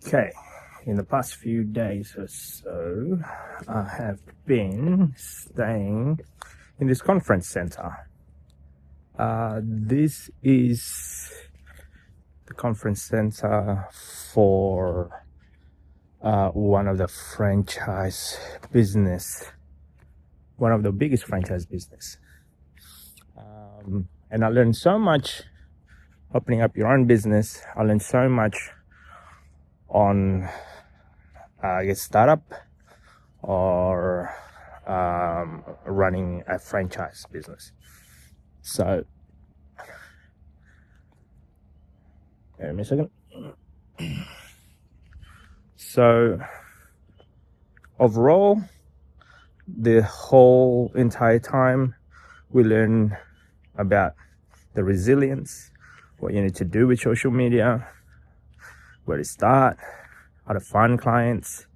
Okay, in the past few days or so, I have been staying in this conference center. This is the conference center for one of the franchise business, one of the biggest franchise business. And I learned so much opening up your own business. I learned so much on startup or running a franchise business. So give me a second. So overall, the whole entire time we learn about the resilience, what you need to do with social media, where to start, how to find clients,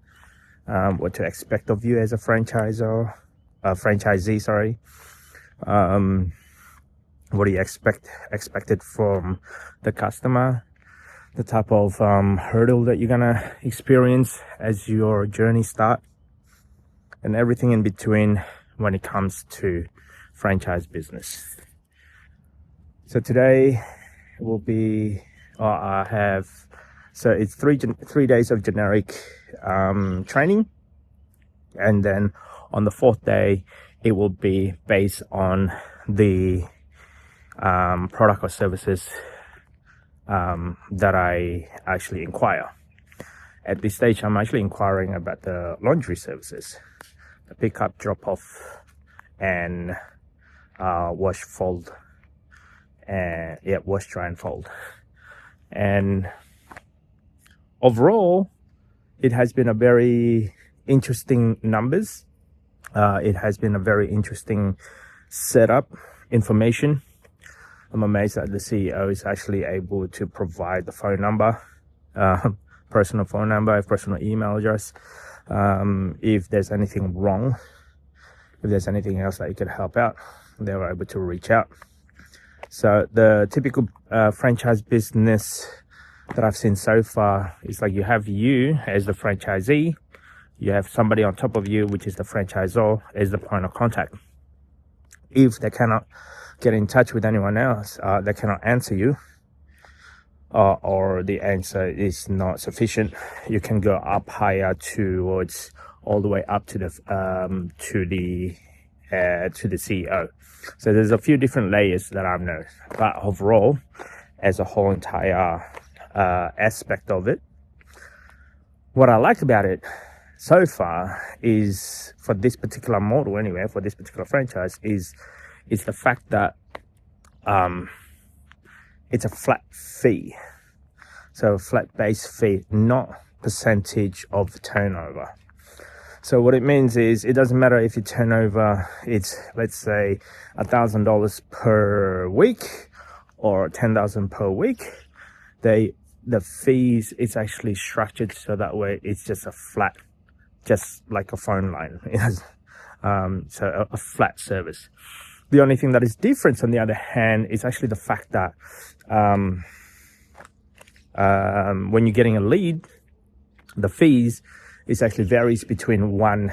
what to expect of you as a franchisee, what do you expected from the customer, the type of hurdle that you're gonna experience as your journey start, and everything in between when it comes to franchise business. So today will be, so it's three days of generic training, and then on the fourth day it will be based on the product or services that I actually inquire. At this stage, I'm actually inquiring about the laundry services, the pickup, drop off, and wash, fold, and wash, dry, and fold. And overall, it has been a very interesting numbers. It has been a very interesting setup, information. I'm amazed that the CEO is actually able to provide the phone number, personal phone number, personal email address. If there's anything wrong, if there's anything else that you could help out, they were able to reach out. So the typical franchise business that I've seen so far is like you have you as the franchisee, you have somebody on top of you, which is the franchisor, as the point of contact. If they cannot get in touch with anyone else, they cannot answer you, or the answer is not sufficient, you can go up higher towards all the way up to the CEO. So there's a few different layers that I've noticed, but overall, as a whole entire aspect of it, what I like about it so far is, for this particular model anyway, for this particular franchise, is the fact that it's a flat fee. So a flat base fee, not percentage of the turnover. So what it means is, it doesn't matter if your turnover, it's, let's say, $1,000 per week or $10,000 per week. The fees, it's actually structured so that way it's just a flat, just like a phone line. So a flat service. The only thing that is different, on the other hand, is actually the fact that when you're getting a lead, the fees, it actually varies between one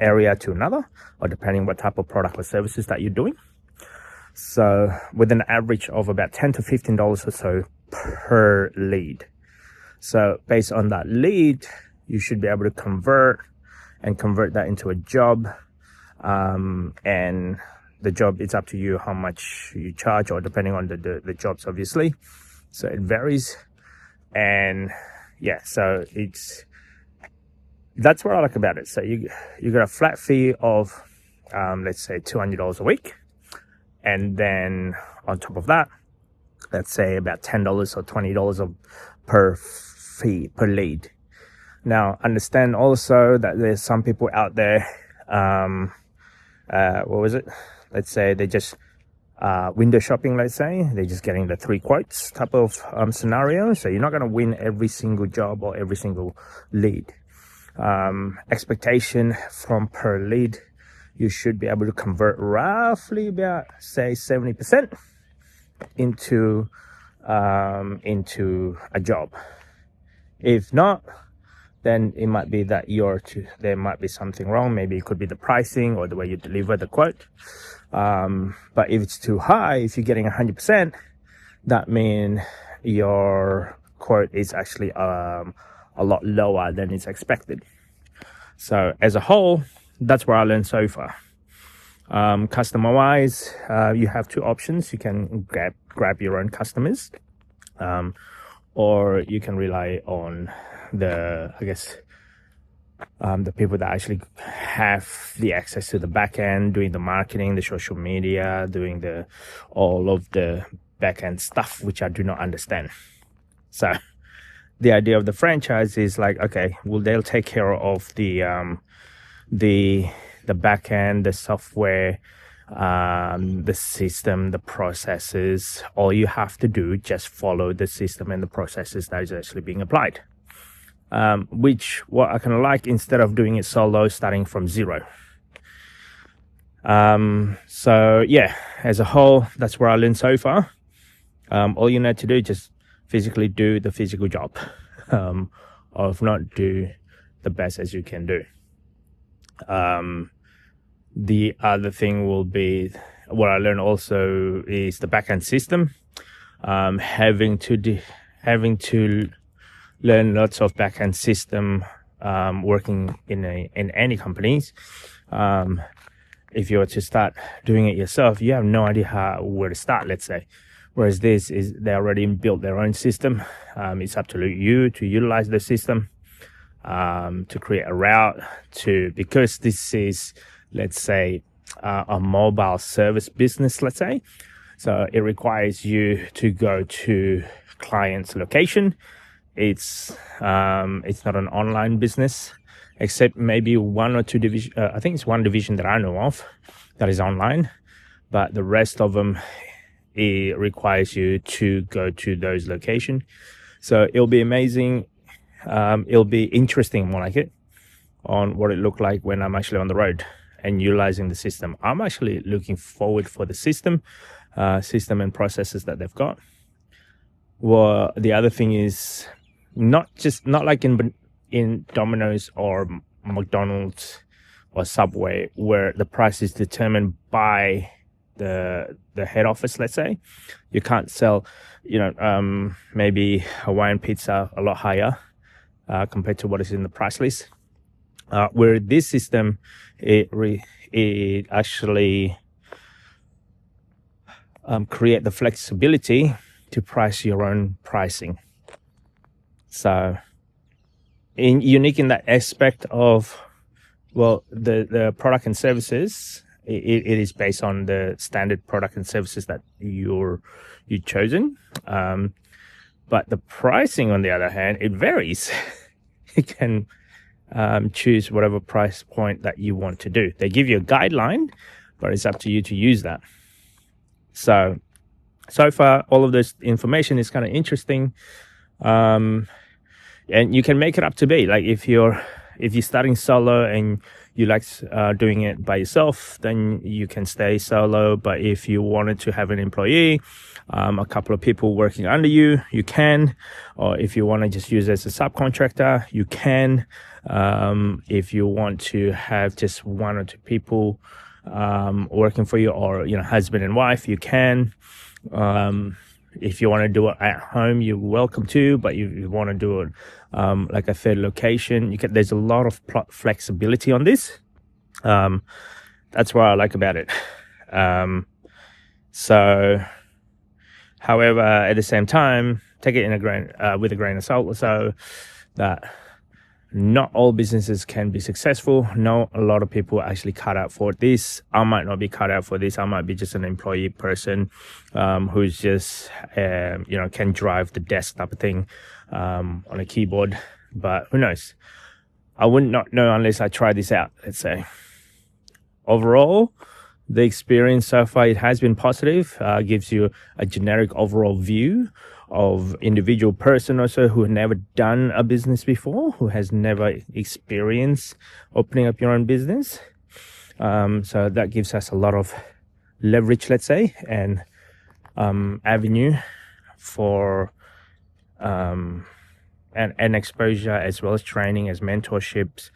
area to another, or depending what type of product or services that you're doing. So with an average of about $10 to $15 or so per lead. So based on that lead, you should be able to convert that into a job. And the job, it's up to you how much you charge, or depending on the jobs, obviously. So it varies. And yeah, so that's what I like about it. So you got a flat fee of, let's say $200 a week. And then on top of that, let's say about $10 or $20 per fee, per lead. Now, understand also that there's some people out there, let's say they just window shopping, let's say. They're just getting the 3 quotes type of scenario. So you're not going to win every single job or every single lead. Expectation from per lead, you should be able to convert roughly about, say, 70% into into a job. If not, then it might be that there might be something wrong. Maybe it could be the pricing or the way you deliver the quote. But if it's too high, if you're getting 100%, that means your quote is actually a lot lower than it's expected. So as a whole, that's what I learned so far. Customer wise, you have two options. You can grab your own customers, or you can rely on the people that actually have the access to the back end, doing the marketing, the social media, doing all of the back end stuff, which I do not understand. So the idea of the franchise is like, okay, well, they'll take care of the back end, the software, the system, the processes. All you have to do, just follow the system and the processes that is actually being applied. Which what I kind of like, instead of doing it solo, starting from zero. So yeah, as a whole, that's where I learned so far. All you need to do is just physically do the physical job, of not do the best as you can do. The other thing will be, what I learned also is the backend system. Having to learn lots of backend system, working in any companies. If you were to start doing it yourself, you have no idea where to start, let's say. Whereas this is, they already built their own system. It's up to you to utilize the system, to create a route because this is, let's say, a mobile service business, let's say. So it requires you to go to client's location. It's not an online business, except maybe one or two division. I think it's one division that I know of that is online, but the rest of them, it requires you to go to those locations. So it'll be amazing. It'll be interesting, more like it, on what it looked like when I'm actually on the road and utilizing the system. I'm actually looking forward for the system and processes that they've got. Well, the other thing is not like in Domino's or McDonald's or Subway, where the price is determined by the head office, let's say. You can't sell, maybe Hawaiian pizza a lot higher compared to what is in the price list. Where this system, it actually create the flexibility to price your own pricing. So unique in that aspect of, well, the product and services, it is based on the standard product and services that you've chosen. But the pricing, on the other hand, it varies. You can choose whatever price point that you want to do. They give you a guideline, but it's up to you to use that. So far, all of this information is kind of interesting. And you can make it up to be. Like if you're starting solo and you like doing it by yourself, then you can stay solo. But if you wanted to have an employee, a couple of people working under you, you can. Or if you want to just use it as a subcontractor, you can. If you want to have just one or two people working for you, or husband and wife, you can. If you want to do it at home, you're welcome to, but you want to do it like a third location, there's a lot of flexibility on this. That's what I like about it. However, at the same time, take it with a grain of salt, so that not all businesses can be successful. No, a lot of people are actually cut out for this. I might not be cut out for this. I might be just an employee person who's just, can drive the desk type of thing on a keyboard. But who knows? I would not know unless I try this out, let's say. Overall, the experience so far, it has been positive. Gives you a generic overall view of individual person also who have never done a business before, who has never experienced opening up your own business. So that gives us a lot of leverage, let's say, and avenue for and exposure, as well as training, as mentorships.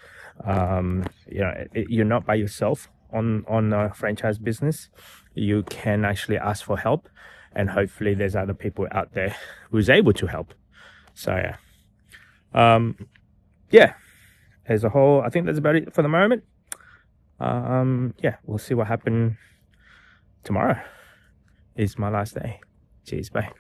You're not by yourself on a franchise business. You can actually ask for help, and hopefully there's other people out there who's able to help. So as a whole, I think that's about it for the moment. We'll see what happens tomorrow. It's my last day. Cheers, bye.